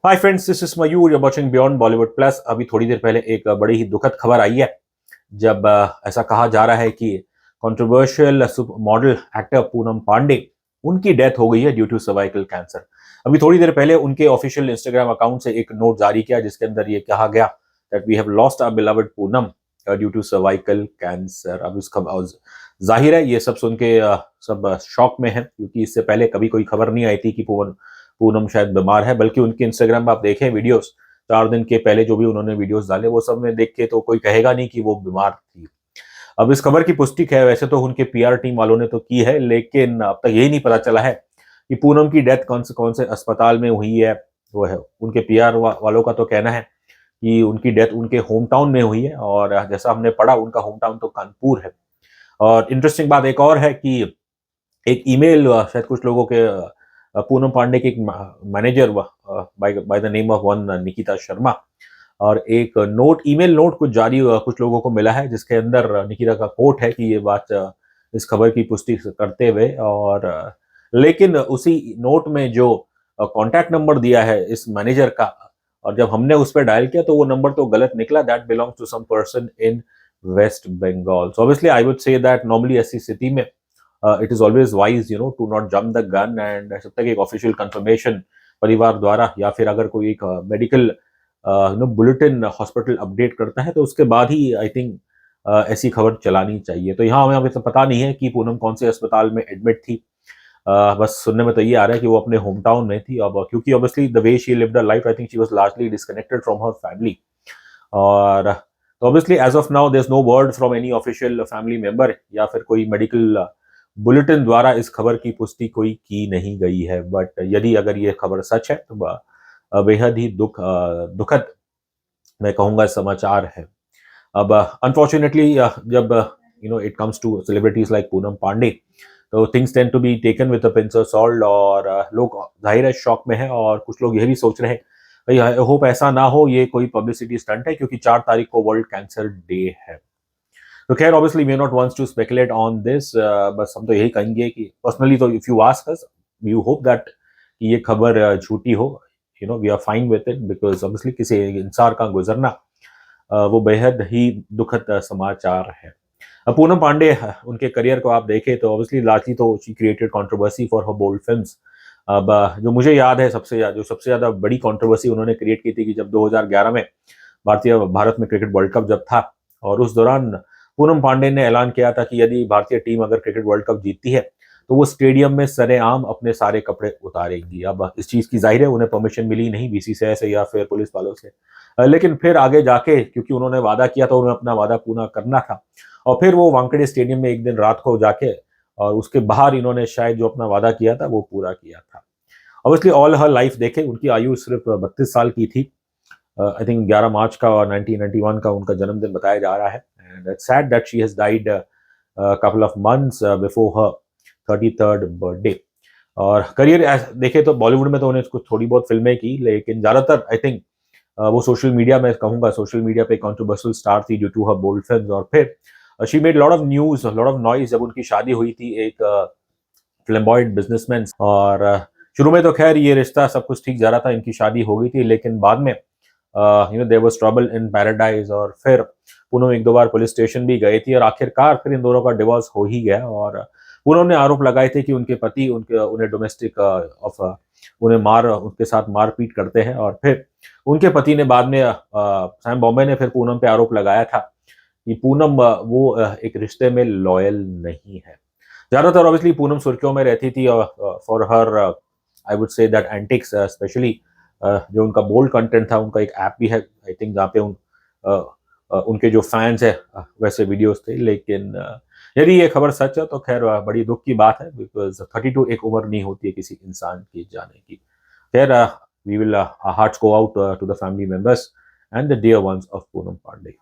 Hi friends, this is Mayur, you are watching beyond Bollywood plus. अभी थोड़ी देर पहले एक बड़ी ही दुखद खबर आई है, जब ऐसा कहा जा रहा है कि controversial model actor Poonam Pandey, उनकी डेथ हो गई है ड्यू टू सर्वाइकल कैंसर। अभी थोड़ी देर पहले उनके ऑफिशियल इंस्टाग्राम अकाउंट से एक नोट जारी किया जिसके अंदर ये कहा गया that we have lost our beloved Poonam due to cervical cancer. अब इसका जाहिर है ये सब सुन के सब शॉक में है, क्योंकि इससे पहले कभी कोई खबर नहीं आई थी कि पूनम शायद बीमार है। बल्कि उनके इंस्टाग्राम पर आप देखें वीडियोस, 4 दिन के पहले जो भी उन्होंने वीडियोस डाले वो सब में देख के तो कोई कहेगा नहीं कि वो बीमार थी। अब इस खबर की पुष्टि है वैसे तो उनके पीआर टीम वालों ने तो की है, लेकिन अब तक यही नहीं पता चला है कि पूनम की डेथ कौन से अस्पताल में हुई है। वो है उनके पीआर वालों का तो कहना है कि उनकी डेथ उनके होम टाउन में हुई है, और जैसा हमने पढ़ा उनका होम टाउन तो कानपुर है। और इंटरेस्टिंग बात एक और है कि एक ईमेल शायद कुछ लोगों के पूनम पांडे के एक manager by the name of one Nikita Sharma, और एक नोट, ईमेल नोट कुछ जारी कुछ लोगों को मिला है जिसके अंदर निकिता का कोट है कि ये बात इस खबर की पुष्टि करते हुए। और लेकिन उसी नोट में जो कांटेक्ट नंबर दिया है इस मैनेजर का, और जब हमने उस पर डायल किया तो वो नंबर तो गलत निकला, that belongs to some person in West Bengal. So obviously I would say that normally ऐसी स्थिति में it is always wise to not jump the gun, and जब तक एक ऑफिशियल कंफर्मेशन परिवार द्वारा या फिर अगर कोई एक मेडिकल बुलेटिन हॉस्पिटल अपडेट करता है तो उसके बाद ही आई थिंक ऐसी खबर चलानी चाहिए। तो यहाँ हमें अभी तो पता नहीं है कि पूनम कौन से अस्पताल में एडमिट थी। बस सुनने में तो ये आ रहा है कि वो अपने होम टाउन में थी। अब क्योंकि obviously the way she lived her life, I think she was largely disconnected from her family. और तो obviously as of now there is no word from any official family member या फिर कोई medical bulletin द्वारा इस खबर की पुष्टि कोई की नहीं गई है। बट यदि अगर ये खबर सच है तो बेहद ही दुखद मैं कहूंगा समाचार है। अब अनफॉर्चुनेटली जब it comes to celebrities like Poonam Pandey, तो things tend to be taken with a pinch of salt, और लोग जाहिर है शॉक में हैं, और कुछ लोग यह भी सोच रहे हैं भाई आई होप ऐसा ना हो ये कोई पब्लिसिटी स्टंट है, क्योंकि 4 तारीख को वर्ल्ड कैंसर डे है। तो खैर obviously we not wants to speculate on this, बस हम तो यही कहेंगे कि पर्सनली तो if you ask us, you hope that कि ये खबर झूठी हो। We are fine with it, because obviously किसी इंसान का गुजरना वो बेहद ही दुखद समाचार है। अब पूनम पांडे उनके करियर को आप देखें तो ऑब्वियसली लार्जली तो she created controversy for her bold films. अब जो मुझे याद है सबसे ज्यादा बड़ी कंट्रोवर्सी उन्होंने क्रिएट की थी कि जब 2011 में भारत में क्रिकेट वर्ल्ड कप जब था, और उस दौरान पूनम पांडे ने ऐलान किया था कि यदि भारतीय टीम अगर क्रिकेट वर्ल्ड कप जीतती है तो वो स्टेडियम में सरेआम अपने सारे कपड़े उतारेगी। अब इस चीज की जाहिर है उन्हें परमिशन मिली नहीं बीसीसीआई से या फिर पुलिस वालों से, लेकिन फिर आगे जाके क्योंकि उन्होंने वादा किया तो उन्हें अपना वादा पूरा करना था, और फिर वो वानखेड़े स्टेडियम में एक दिन रात को जाके और उसके बाहर इन्होंने शायद जो अपना वादा किया था वो पूरा किया था। ऑब्वियसली ऑल हर लाइफ देखे उनकी आयु सिर्फ 32 साल की थी। आई थिंक 11 मार्च का और 1991 का उनका जन्मदिन बताया जा रहा है, and it's sad that she has died couple of months before her 33rd birthday. और करियर देखे तो बॉलीवुड में तो उन्हें कुछ थोड़ी बहुत फिल्में की, लेकिन ज्यादातर आई थिंक वो सोशल मीडिया में कहूंगा सोशल मीडिया पे कंट्रोवर्शियल स्टार थी due to her bold films. और फिर she made lot of news, lot of noise जब उनकी शादी हुई थी एक फ्लैम्बॉयंट बिजनेसमैन। और शुरू में तो खैर ये रिश्ता सब कुछ ठीक जा रहा था, इनकी शादी हो गई थी, लेकिन बाद में there was trouble in paradise, और फिर पूनम एक दो बार पुलिस स्टेशन भी गई थी, और आखिरकार फिर इन दोनों का डिवोर्स हो ही गया। और पूनम ने आरोप लगाए थे कि उनके पति उन्हें डोमेस्टिक उनके साथ मारपीट करते हैं, और फिर उनके पति ने बाद में सैम बॉम्बे ने फिर पूनम पे आरोप लगाया था कि पूनम एक रिश्ते में लॉयल नहीं है। ज्यादातर ऑब्वियसली पूनम सुर्खियों में रहती थी for her I would say that antics, specially जो उनका बोल्ड कंटेंट था। उनका एक ऐप भी है आई थिंक जहाँ पे उनके जो फैंस है वैसे वीडियोस थे। लेकिन यदि ये खबर सच है तो खैर बड़ी दुख की बात है, बिकॉज 32 एक उम्र नहीं होती है किसी इंसान की जाने की। खैर we will hearts go out to the family members and the dear ones of Poonam Pandey.